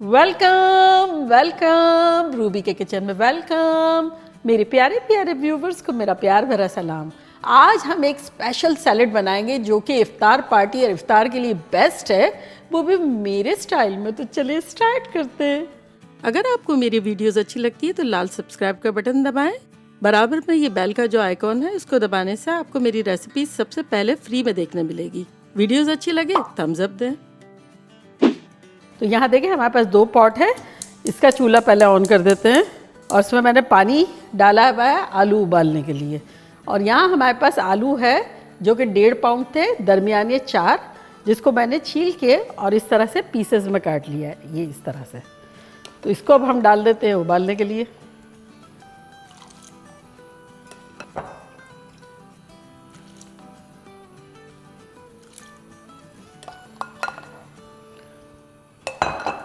Welcome welcome Ruby के kitchen में welcome. मेरे प्यारे प्यारे व्यूवर्स को मेरा प्यार भरा सलाम। आज हम एक स्पेशल सैलेड बनाएंगे जो कि इफ्तार पार्टी और इफ्तार के लिए बेस्ट है, वो भी मेरे स्टाइल में। तो चलिए स्टार्ट करते हैं। अगर आपको मेरी वीडियोस अच्छी लगती है तो लाल सब्सक्राइब का बटन दबाएं। बराबर में ये बेल का जो आइकॉन है इसको दबाने से आपको मेरी रेसिपी सबसे पहले फ्री में देखने मिलेगी। वीडियोस अच्छी लगे थम्स अप दें। तो यहाँ देखिए हमारे पास 2 पॉट है। इसका चूल्हा पहले ऑन कर देते हैं और इसमें मैंने पानी डाला हुआ है आलू उबालने के लिए। और यहाँ हमारे पास आलू है जो कि 1.5 पाउंड थे, दरमियाने 4, जिसको मैंने छील के और इस तरह से पीसेस में काट लिया है, ये इस तरह से। तो इसको अब हम डाल देते हैं उबालने के लिए।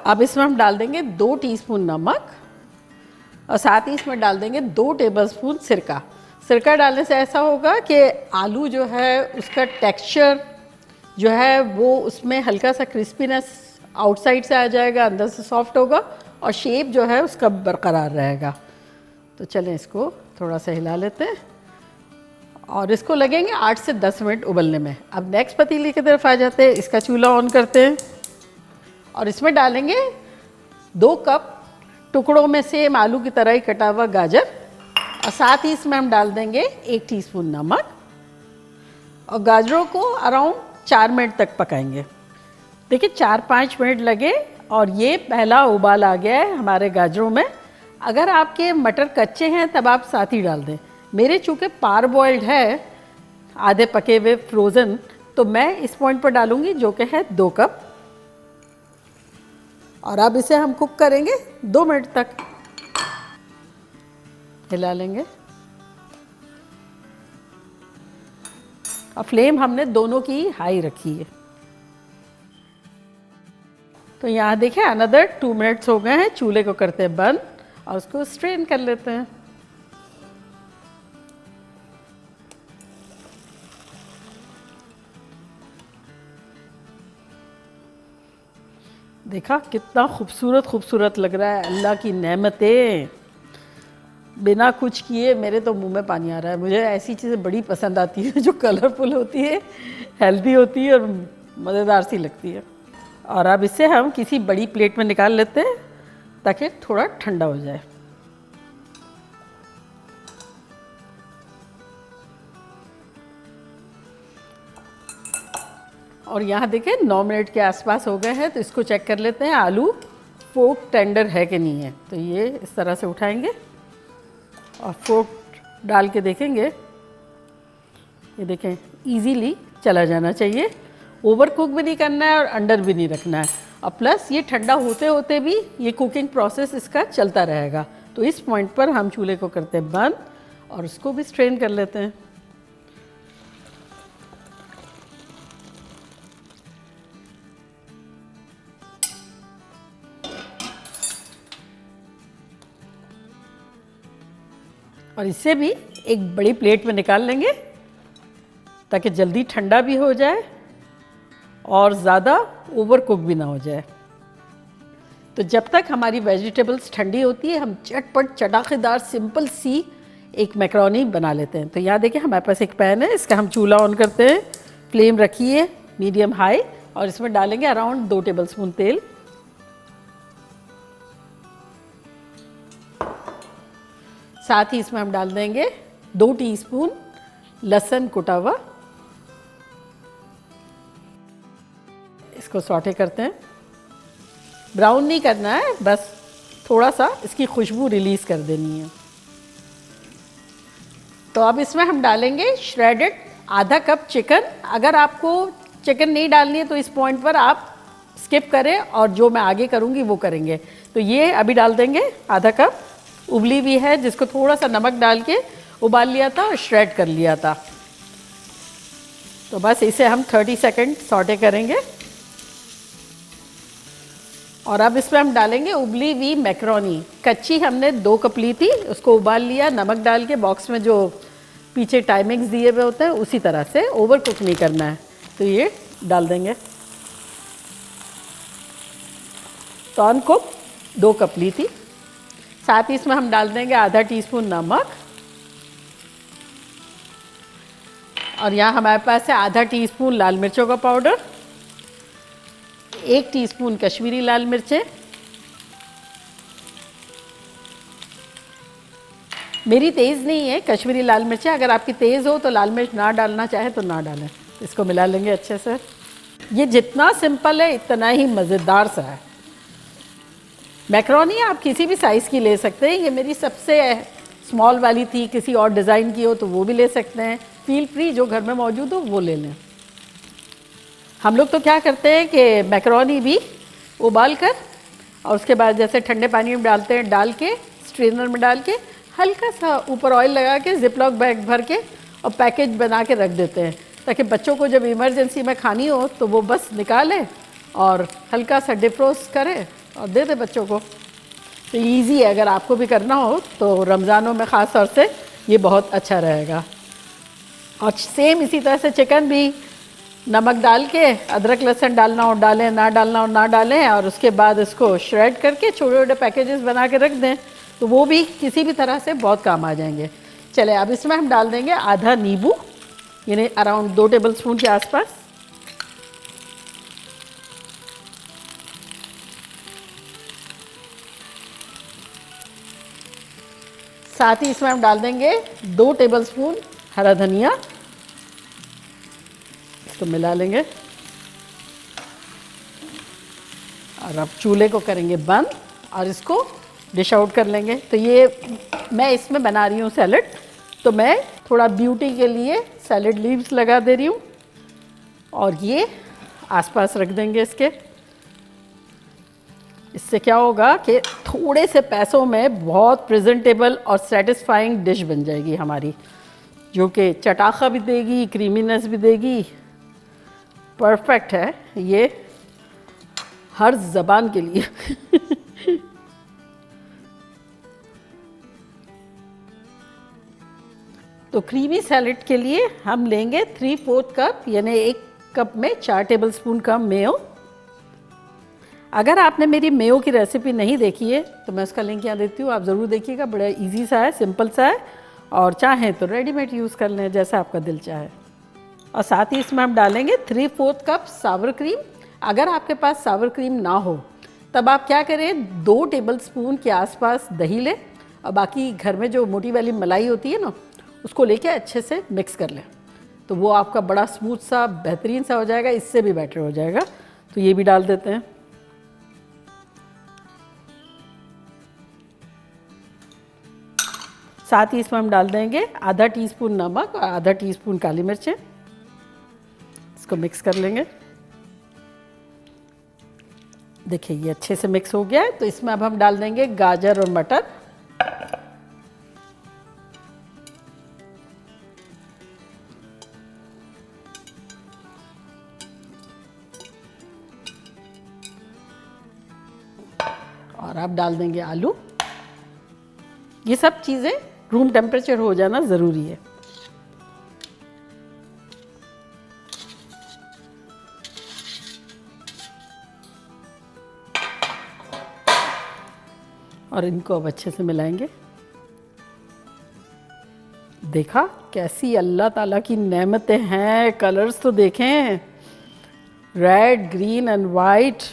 अब इसमें हम डाल देंगे 2 टीस्पून नमक और साथ ही इसमें डाल देंगे 2 टेबलस्पून सिरका। सिरका डालने से ऐसा होगा कि आलू जो है उसका टेक्सचर जो है वो उसमें हल्का सा क्रिस्पीनेस आउटसाइड से आ जाएगा, अंदर से सॉफ्ट होगा और शेप जो है उसका बरकरार रहेगा। तो चलें इसको थोड़ा सा हिला लेते हैं और इसको लगेंगे 8 से 10 मिनट उबलने में। अब नेक्स्ट पतीले की तरफ आ जाते हैं। इसका चूल्हा ऑन करते हैं और इसमें डालेंगे 2 कप टुकड़ों में सेम आलू की तरह ही कटा हुआ गाजर और साथ ही इसमें हम डाल देंगे 1 टीस्पून नमक और गाजरों को अराउंड 4 मिनट तक पकाएंगे। देखिए 4-5 मिनट लगे और ये पहला उबाल आ गया है हमारे गाजरों में। अगर आपके मटर कच्चे हैं तब आप साथ ही डाल दें। मेरे चूँकि पार बॉइल्ड है, आधे पके हुए फ्रोज़न, तो मैं इस पॉइंट पर डालूँगी जो कि है 2 कप। और अब इसे हम कुक करेंगे 2 मिनट तक। हिला लेंगे और फ्लेम हमने दोनों की हाई रखी है। तो यहाँ देखिए अनदर 2 मिनट्स हो गए हैं। चूल्हे को करते हैं बंद और उसको स्ट्रेन कर लेते हैं। देखा कितना खूबसूरत खूबसूरत लग रहा है। अल्लाह की नेमतें, बिना कुछ किए मेरे तो मुंह में पानी आ रहा है। मुझे ऐसी चीज़ें बड़ी पसंद आती हैं जो कलरफुल होती है, हेल्दी होती है और मज़ेदार सी लगती है। और अब इसे हम किसी बड़ी प्लेट में निकाल लेते हैं ताकि थोड़ा ठंडा हो जाए। और यहाँ देखें 9 मिनट के आसपास हो गए हैं। तो इसको चेक कर लेते हैं आलू फोक टेंडर है कि नहीं है। तो ये इस तरह से उठाएंगे और फोक डाल के देखेंगे। ये देखें इजीली चला जाना चाहिए। ओवर कुक भी नहीं करना है और अंडर भी नहीं रखना है। और प्लस ये ठंडा होते होते भी ये कुकिंग प्रोसेस इसका चलता रहेगा। तो इस पॉइंट पर हम चूल्हे को करते हैं बंद और इसको भी स्ट्रेन कर लेते हैं। और इसे भी एक बड़ी प्लेट में निकाल लेंगे ताकि जल्दी ठंडा भी हो जाए और ज़्यादा ओवर कुक भी ना हो जाए। तो जब तक हमारी वेजिटेबल्स ठंडी होती है हम चटपट चटाकेदार सिंपल सी एक मैकरोनी बना लेते हैं। तो यहाँ देखिए हमारे पास एक पैन है। इसका हम चूल्हा ऑन करते हैं, फ्लेम रखिए मीडियम हाई और इसमें डालेंगे अराउंड 2 टेबलस्पून तेल। साथ ही इसमें हम डाल देंगे 2 टीस्पून लहसुन कुटा हुआ। इसको सौटे करते हैं। ब्राउन नहीं करना है, बस थोड़ा सा इसकी खुशबू रिलीज़ कर देनी है। तो अब इसमें हम डालेंगे श्रेडेड आधा कप चिकन। अगर आपको चिकन नहीं डालनी है तो इस पॉइंट पर आप स्किप करें और जो मैं आगे करूँगी वो करेंगे। तो ये अभी डाल देंगे आधा कप। उबली भी है जिसको थोड़ा सा नमक डाल के उबाल लिया था और श्रेड कर लिया था। तो बस इसे हम 30 सेकंड सौटे करेंगे। और अब इसमें हम डालेंगे उबली हुई मैकरोनी। कच्ची हमने 2 कप ली थी, उसको उबाल लिया नमक डाल के। बॉक्स में जो पीछे टाइमिंग्स दिए हुए होते हैं उसी तरह से, ओवर कुक नहीं करना है। तो ये डाल देंगे। कॉर्न को 2 कप ली थी। साथ ही इसमें हम डाल देंगे आधा टीस्पून नमक, और यहाँ हमारे पास है आधा टीस्पून लाल मिर्चों का पाउडर, 1 टीस्पून कश्मीरी लाल मिर्चें। मेरी तेज़ नहीं है कश्मीरी लाल मिर्चें, अगर आपकी तेज़ हो तो लाल मिर्च ना डालना चाहे तो ना डालें। इसको मिला लेंगे अच्छे से। ये जितना सिंपल है इतना ही मज़ेदार सा है। मैकरोनी आप किसी भी साइज़ की ले सकते हैं, ये मेरी सबसे स्मॉल वाली थी, किसी और डिज़ाइन की हो तो वो भी ले सकते हैं। फील फ्री, जो घर में मौजूद हो वो ले लें। हम लोग तो क्या करते हैं कि मैकरोनी भी उबाल कर और उसके बाद जैसे ठंडे पानी में डालते हैं, डाल के स्ट्रेनर में डाल के हल्का सा ऊपर ऑयल लगा के जिपलॉक बैग भर के और पैकेज बना के रख देते हैं, ताकि बच्चों को जब इमरजेंसी में खानी हो तो वो बस निकालें और हल्का सा डिफ्रोस्ट करें और दे दें बच्चों को। तो ईज़ी है, अगर आपको भी करना हो तो रमज़ानों में ख़ास तौर से ये बहुत अच्छा रहेगा। और सेम इसी तरह से चिकन भी नमक डाल के, अदरक लहसुन डालना हो डालें, ना डालना हो ना डालें, और उसके बाद इसको श्रेड करके छोटे छोटे पैकेजेस बना के रख दें, तो वो भी किसी भी तरह से बहुत काम आ जाएंगे। चले अब इसमें हम डाल देंगे आधा नींबू, यानी अराउंड 2 टेबलस्पून के आसपास। साथ ही इसमें हम डाल देंगे 2 टेबलस्पून हरा धनिया। इसको मिला लेंगे और अब चूल्हे को करेंगे बंद और इसको डिश आउट कर लेंगे। तो ये मैं इसमें बना रही हूँ सैलड, तो मैं थोड़ा ब्यूटी के लिए सैलड लीव्स लगा दे रही हूँ और ये आसपास रख देंगे इसके। इससे क्या होगा कि थोड़े से पैसों में बहुत प्रेजेंटेबल और सेटिस्फाइंग डिश बन जाएगी हमारी, जो कि चटाखा भी देगी, क्रीमीनेस भी देगी। परफेक्ट है ये हर ज़बान के लिए। तो क्रीमी सैलेड के लिए हम लेंगे 3/4 कप, यानी 1 कप में 4 टेबलस्पून का मेयो। अगर आपने मेरी मेयो की रेसिपी नहीं देखी है तो मैं उसका लिंक यहाँ देती हूँ, आप ज़रूर देखिएगा। बड़ा इजी सा है, सिंपल सा है, और चाहें तो रेडीमेड यूज़ कर लें जैसा आपका दिल चाहे। और साथ ही इसमें हम डालेंगे 3/4 कप सावर क्रीम। अगर आपके पास सावर क्रीम ना हो तब आप क्या करें, 2 टेबलस्पून के आसपास दही लें और बाकी घर में जो मोटी वाली मलाई होती है ना, उसको लेके अच्छे से मिक्स कर लें, तो वो आपका बड़ा स्मूथ सा बेहतरीन सा हो जाएगा, इससे भी बेटर हो जाएगा। तो ये भी डाल देते हैं। साथ ही इसमें हम डाल देंगे आधा टीस्पून नमक और आधा टीस्पून काली मिर्चें। इसको मिक्स कर लेंगे। देखिए ये अच्छे से मिक्स हो गया है। तो इसमें अब हम डाल देंगे गाजर और मटर। और अब डाल देंगे आलू। ये सब चीज़ें रूम टेम्परेचर हो जाना ज़रूरी है। और इनको अब अच्छे से मिलाएंगे। देखा कैसी अल्लाह ताला की नेमतें हैं। कलर्स तो देखें, रेड, ग्रीन एंड वाइट।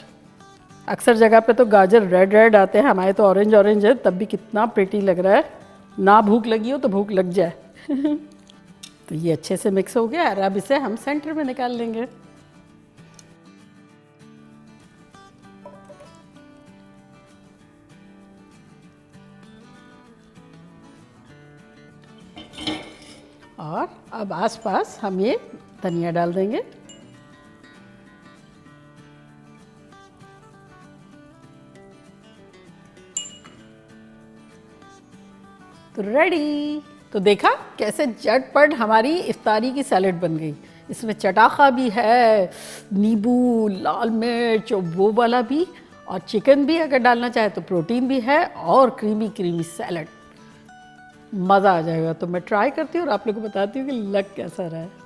अक्सर जगह पे तो गाजर रेड रेड आते हैं, हमारे तो ऑरेंज ऑरेंज है, तब भी कितना प्रिटी लग रहा है। ना भूख लगी हो तो भूख लग जाए। तो ये अच्छे से मिक्स हो गया और अब इसे हम सेंटर में निकाल लेंगे। और अब आसपास हम ये धनिया डाल देंगे। तो रेडी। तो देखा कैसे झटपट हमारी इफ्तारी की सैलेड बन गई। इसमें चटाखा भी है, नींबू, लाल मिर्च वो वाला भी, और चिकन भी अगर डालना चाहे तो प्रोटीन भी है, और क्रीमी क्रीमी सैलेड। मज़ा आ जाएगा। तो मैं ट्राई करती हूँ और आप लोग को बताती हूँ कि लग कैसा रहा है।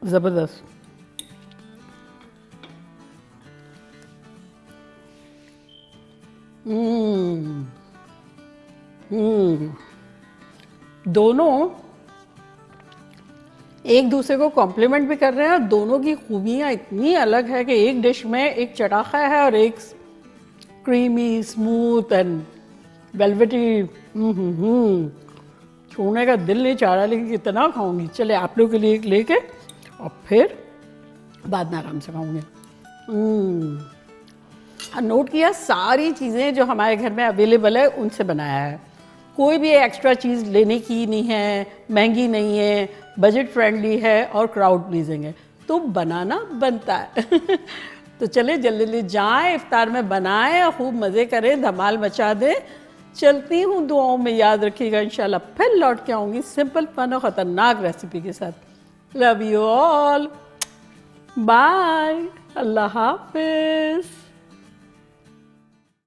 ज़बरदस्त। दोनों एक दूसरे को कॉम्प्लीमेंट भी कर रहे हैं और दोनों की खूबियाँ इतनी अलग है कि एक डिश में एक चटाखा है और एक क्रीमी स्मूथ एंड वेलवेटी। छोड़ने का दिल नहीं चाह रहा, लेकिन कितना खाऊंगी। चले आप लोग के लिए एक लेके और फिर बाद में आराम से खाऊंगी। नोट किया सारी चीज़ें जो हमारे घर में अवेलेबल है उनसे बनाया है। कोई भी एक्स्ट्रा चीज़ लेने की नहीं है, महंगी नहीं है, बजट फ्रेंडली है और क्राउड प्लीजिंग है, तो बनाना बनता है। तो चले जल्दी जल्दी जाएं, इफ्तार में बनाएं और खूब मज़े करें, धमाल मचा दें। चलती हूँ, दुआओं में याद रखिएगा। इंशाल्लाह फिर लौट के आऊँगी सिंपल फन और ख़तरनाक रेसिपी के साथ। लव यू ऑल, बाय, अल्लाह हाफिज़।